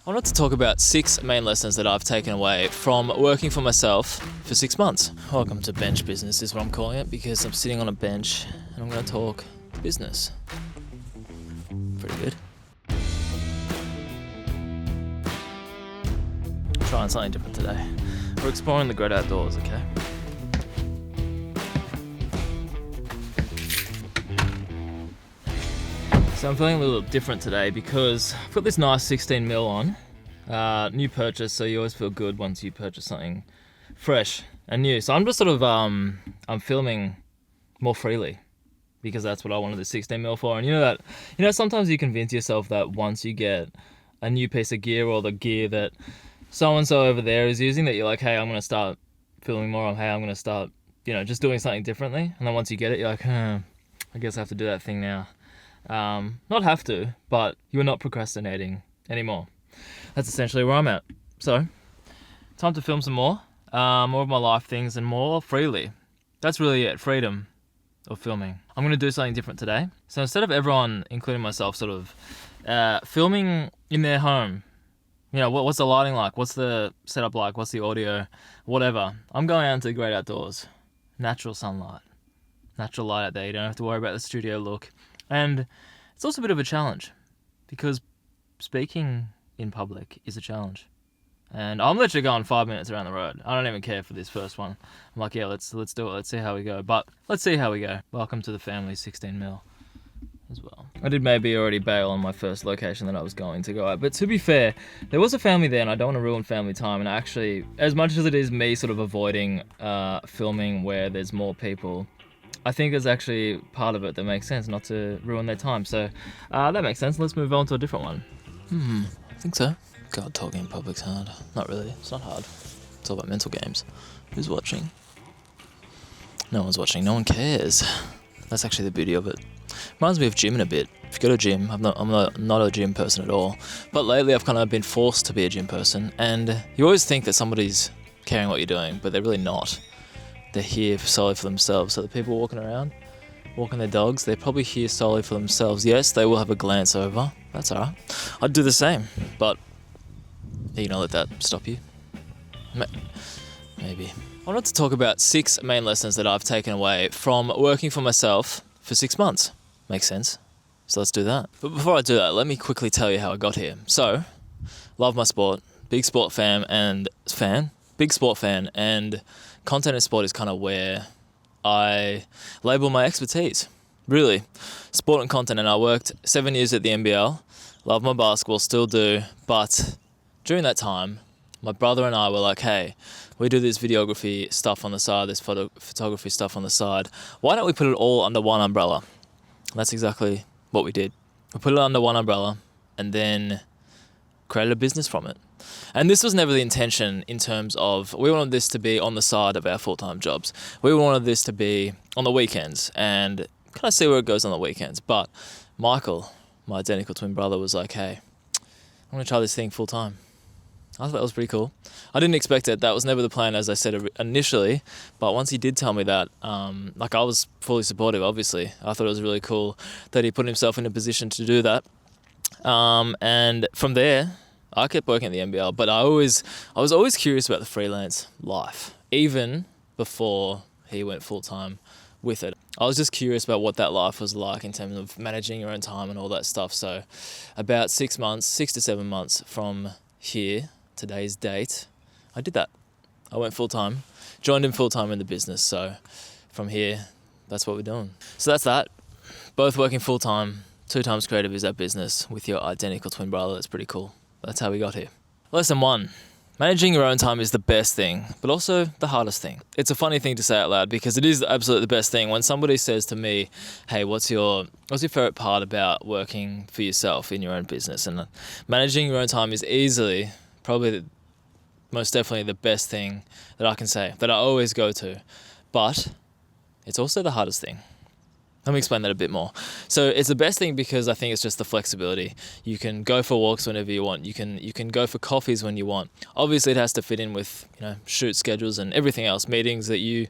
I wanted to talk about 6 main lessons that I've taken away from working for myself for 6 months. Welcome to bench business is what I'm calling it, because I'm sitting on a bench and I'm going to talk business. Pretty good. Trying something different today. We're exploring the great outdoors, okay? So I'm feeling a little different today because I've got this nice 16mm on, new purchase, so you always feel good once you purchase something fresh and new. So I'm just sort of, I'm filming more freely because that's what I wanted the 16mm for. And you know, sometimes you convince yourself that once you get a new piece of gear or the gear that so-and-so over there is using, that you're like, hey, I'm going to start filming more, hey, I'm going to start, just doing something differently. And then once you get it, you're like, I guess I have to do that thing now. Not have to, but you are not procrastinating anymore. That's essentially where I'm at. So, time to film some more of my life things and more freely. That's really it, freedom of filming. I'm going to do something different today. So instead of everyone, including myself, sort of filming in their home, what's the lighting like? What's the setup like? What's the audio? Whatever. I'm going out into the great outdoors. Natural sunlight. Natural light out there. You don't have to worry about the studio look. And it's also a bit of a challenge because speaking in public is a challenge. And I'm literally going 5 minutes around the road. I don't even care for this first one. I'm like, yeah, let's do it. Let's see how we go. But let's see how we go. Welcome to the family 16mm as well. I did maybe already bail on my first location that I was going to go at. But to be fair, there was a family there and I don't want to ruin family time. And actually, as much as it is me sort of avoiding filming where there's more people, I think there's actually part of it that makes sense, not to ruin their time. So that makes sense. Let's move on to a different one. I think so. God, talking in public's hard. Not really. It's not hard. It's all about mental games. Who's watching? No one's watching. No one cares. That's actually the beauty of it. Reminds me of gym in a bit. If you go to a gym, I'm not a gym person at all. But lately I've kind of been forced to be a gym person. And you always think that somebody's caring what you're doing, but they're really not. They're here solely for themselves. So the people walking around, walking their dogs, they're probably here solely for themselves. Yes, they will have a glance over. That's alright. I'd do the same, but you don't let that stop you. Maybe. I wanted to talk about 6 main lessons that I've taken away from working for myself for 6 months. Makes sense. So let's do that. But before I do that, let me quickly tell you how I got here. So, love my sport, big sport fan, and content and sport is kind of where I label my expertise. Really, sport and content. And I worked 7 years at the NBL. Love my basketball, still do. But during that time, my brother and I were like, hey, we do this videography stuff on the side, this photography stuff on the side. Why don't we put it all under one umbrella? And that's exactly what we did. We put it under one umbrella and then created a business from it. And this was never the intention in terms of, we wanted this to be on the side of our full-time jobs. We wanted this to be on the weekends and kind of see where it goes on the weekends. But Michael, my identical twin brother, was like, hey, I'm going to try this thing full-time. I thought that was pretty cool. I didn't expect it. That was never the plan, as I said initially. But once he did tell me that, I was fully supportive, obviously. I thought it was really cool that he put himself in a position to do that. And from there, I kept working at the NBL, but I was always curious about the freelance life, even before he went full-time with it. I was just curious about what that life was like in terms of managing your own time and all that stuff. So about 6 to 7 months from here, today's date, I did that. I went full-time, joined him full-time in the business. So from here, that's what we're doing. So that's that. Both working full-time, 2 times creative is our business with your identical twin brother. That's pretty cool. That's how we got here. Lesson 1. Managing your own time is the best thing, but also the hardest thing. It's a funny thing to say out loud because it is absolutely the best thing. When somebody says to me, hey, what's your favorite part about working for yourself in your own business? And managing your own time is easily, probably most definitely the best thing that I can say, that I always go to. But it's also the hardest thing. Let me explain that a bit more. So it's the best thing because I think it's just the flexibility. You can go for walks whenever you want. You can go for coffees when you want. Obviously, it has to fit in with shoot schedules and everything else, meetings that you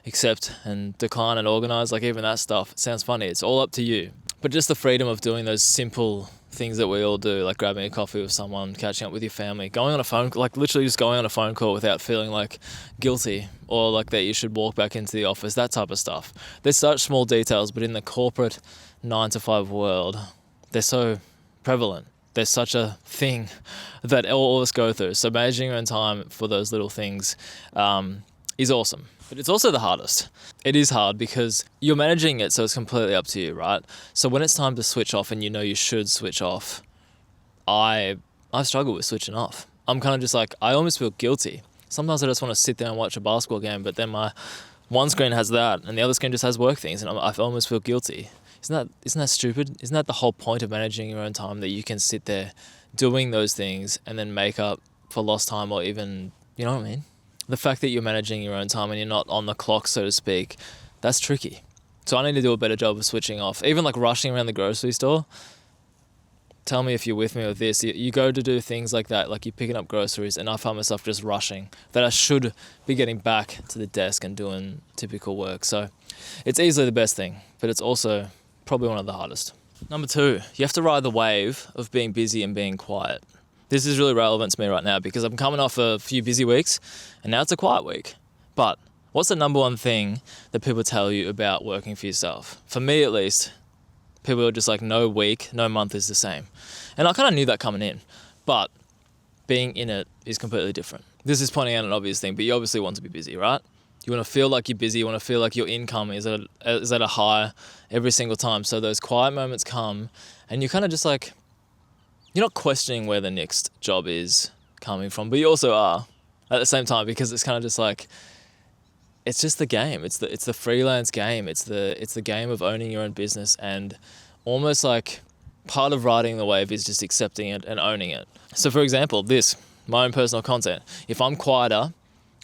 accept and decline and organize. Like even that stuff, it sounds funny. It's all up to you. But just the freedom of doing those simple things that we all do, like grabbing a coffee with someone, catching up with your family, going on a phone, like literally just going on a phone call without feeling like guilty or like that you should walk back into the office, that type of stuff. There's such small details, but in the corporate 9-to-5 world, they're so prevalent. There's such a thing that all of us go through. So managing your own time for those little things is awesome. But it's also the hardest. It is hard because you're managing it, so it's completely up to you, right? So when it's time to switch off and you know you should switch off, I struggle with switching off. I'm kind of just like, I almost feel guilty. Sometimes I just want to sit there and watch a basketball game, but then my one screen has that and the other screen just has work things, and I almost feel guilty. Isn't that stupid? Isn't that the whole point of managing your own time, that you can sit there doing those things and then make up for lost time, or even, you know what I mean? The fact that you're managing your own time and you're not on the clock, so to speak, that's tricky. So I need to do a better job of switching off. Even like rushing around the grocery store. Tell me if you're with me with this. You go to do things like that, like you're picking up groceries, and I find myself just rushing, that I should be getting back to the desk and doing typical work. So it's easily the best thing, but it's also probably one of the hardest. Number 2, you have to ride the wave of being busy and being quiet. This is really relevant to me right now because I'm coming off a few busy weeks and now it's a quiet week. But what's the number one thing that people tell you about working for yourself? For me at least, people are just like, no week, no month is the same. And I kind of knew that coming in, but being in it is completely different. This is pointing out an obvious thing, but you obviously want to be busy, right? You want to feel like you're busy. You want to feel like your income is at a high every single time. So those quiet moments come and you're kind of just like, you're not questioning where the next job is coming from, but you also are at the same time, because it's kind of just like, it's just the game. It's the freelance game. It's the game of owning your own business, and almost like part of riding the wave is just accepting it and owning it. So for example, my own personal content. If I'm quieter,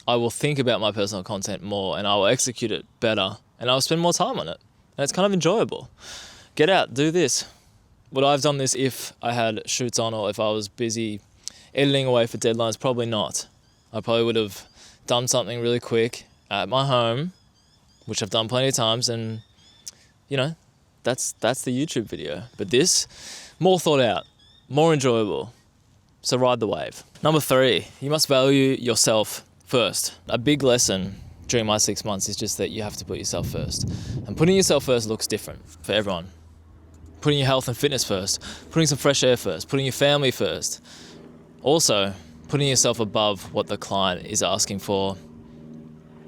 I will think about my personal content more and I will execute it better and I'll spend more time on it. And it's kind of enjoyable. Get out, do this. Would I have done this if I had shoots on, or if I was busy editing away for deadlines? Probably not. I probably would have done something really quick at my home, which I've done plenty of times, and that's the YouTube video. But this, more thought out, more enjoyable. So ride the wave. Number 3, you must value yourself first. A big lesson during my 6 months is just that you have to put yourself first. And putting yourself first looks different for everyone. Putting your health and fitness first, putting some fresh air first, putting your family first. Also, putting yourself above what the client is asking for.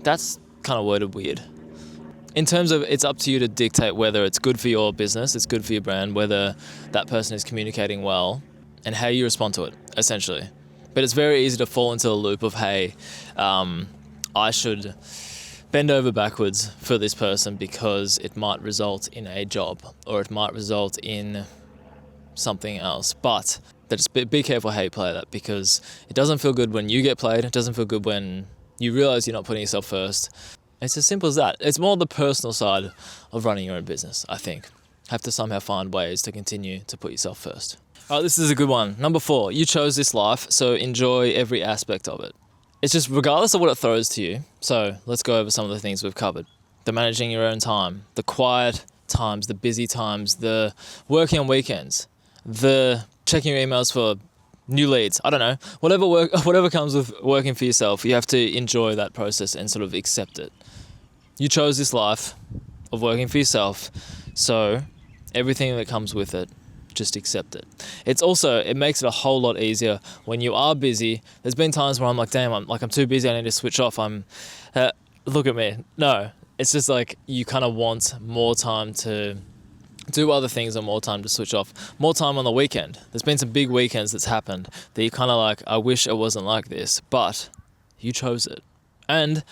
That's kind of worded weird. In terms of, it's up to you to dictate whether it's good for your business, it's good for your brand, whether that person is communicating well, and how you respond to it, essentially. But it's very easy to fall into a loop of, hey, I should bend over backwards for this person because it might result in a job, or it might result in something else. But just be careful how you play that, because it doesn't feel good when you get played. It doesn't feel good when you realize you're not putting yourself first. It's as simple as that. It's more the personal side of running your own business, I think. Have to somehow find ways to continue to put yourself first. All right, this is a good one. Number 4, you chose this life, so enjoy every aspect of it. It's just regardless of what it throws to you. So let's go over some of the things we've covered. The managing your own time, the quiet times, the busy times, the working on weekends, the checking your emails for new leads. I don't know. Whatever comes with working for yourself, you have to enjoy that process and sort of accept it. You chose this life of working for yourself, so everything that comes with it, just accept it. It makes it a whole lot easier when you are busy. There's been times where I'm like, damn, I'm too busy, I need to switch off. Look at me. No, it's just like you kind of want more time to do other things and more time to switch off. More time on the weekend. There's been some big weekends that's happened that you kind of like, I wish it wasn't like this, but you chose it. And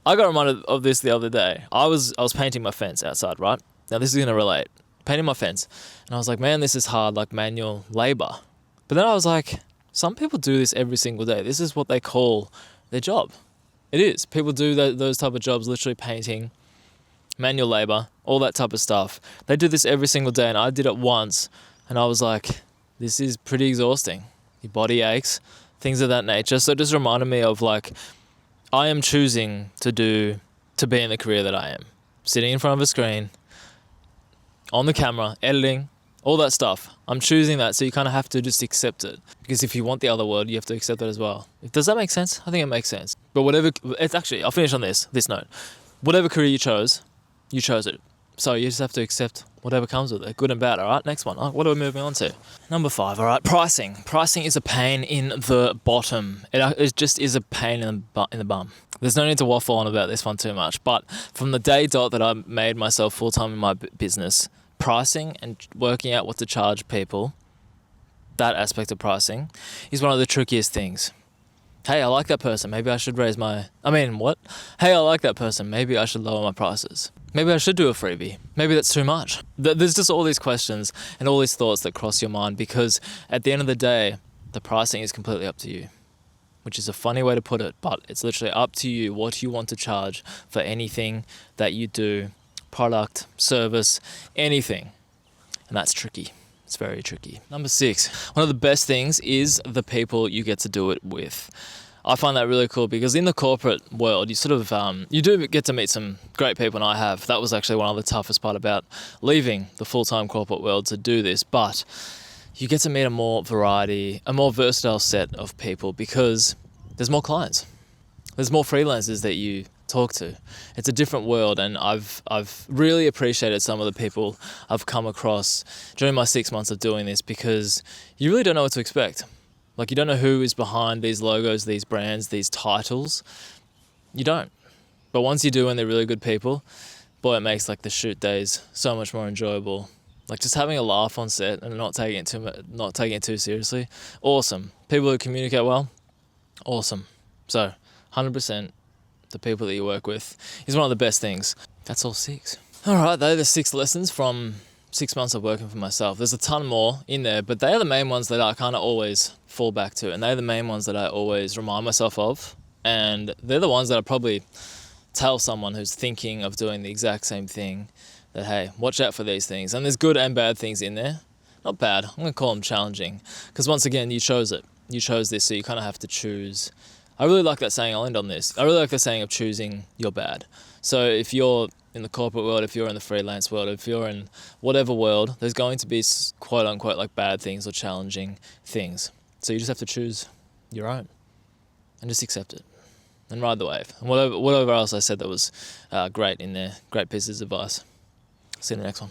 I got reminded of this the other day. I was painting my fence outside, right? Now this is going to relate. Painting my fence. And I was like, man, this is hard, like manual labor. But then I was like, some people do this every single day. This is what they call their job. It is. People do those type of jobs, literally painting, manual labor, all that type of stuff. They do this every single day, and I did it once, and I was like, this is pretty exhausting. Your body aches, things of that nature. So it just reminded me of like, I am choosing to be in the career that I am. Sitting in front of a screen, on the camera, editing, all that stuff. I'm choosing that, so you kind of have to just accept it. Because if you want the other world, you have to accept it as well. Does that make sense? I think it makes sense. But I'll finish on this note. Whatever career you chose it. So you just have to accept whatever comes with it, good and bad. All right, next one. What are we moving on to? Number 5, all right, pricing. Pricing is a pain in the bottom. It just is a pain in the bum. There's no need to waffle on about this one too much, but from the day dot that I made myself full-time in my business, pricing and working out what to charge people, that aspect of pricing is one of the trickiest things. Hey, I like that person. Maybe I should Hey, I like that person. Maybe I should lower my prices. Maybe I should do a freebie. Maybe that's too much. There's just all these questions and all these thoughts that cross your mind, because at the end of the day, the pricing is completely up to you, which is a funny way to put it, but it's literally up to you what you want to charge for anything that you do, product, service, anything. And that's tricky. It's very tricky. Number 6, one of the best things is the people you get to do it with. I find that really cool, because in the corporate world, you sort of, you do get to meet some great people, and I have. That was actually one of the toughest part about leaving the full-time corporate world to do this, but you get to meet a more versatile set of people, because there's more clients. There's more freelancers that you talk to. It's a different world, and I've really appreciated some of the people I've come across during my 6 months of doing this, because you really don't know what to expect. Like, you don't know who is behind these logos, these brands, these titles. You don't. But once you do, and they're really good people, boy, it makes like the shoot days so much more enjoyable. Like, just having a laugh on set and not taking it too seriously. Awesome. People who communicate well. Awesome. So 100% the people that you work with is one of the best things. That's all 6. All right, they're the 6 lessons from 6 months of working for myself. There's a ton more in there, but they are the main ones that I kind of always fall back to, and they're the main ones that I always remind myself of, and they're the ones that I probably tell someone who's thinking of doing the exact same thing that, hey, watch out for these things. And there's good and bad things in there. Not bad. I'm going to call them challenging, because once again, you chose it. You chose this, so you kind of have to choose. I really like that saying. I'll end on this. I really like the saying of choosing your bad. So if you're in the corporate world, if you're in the freelance world, if you're in whatever world, there's going to be quote unquote like bad things or challenging things. So you just have to choose your own and just accept it and ride the wave. And whatever else I said that was great in there, great pieces of advice. See you in the next one.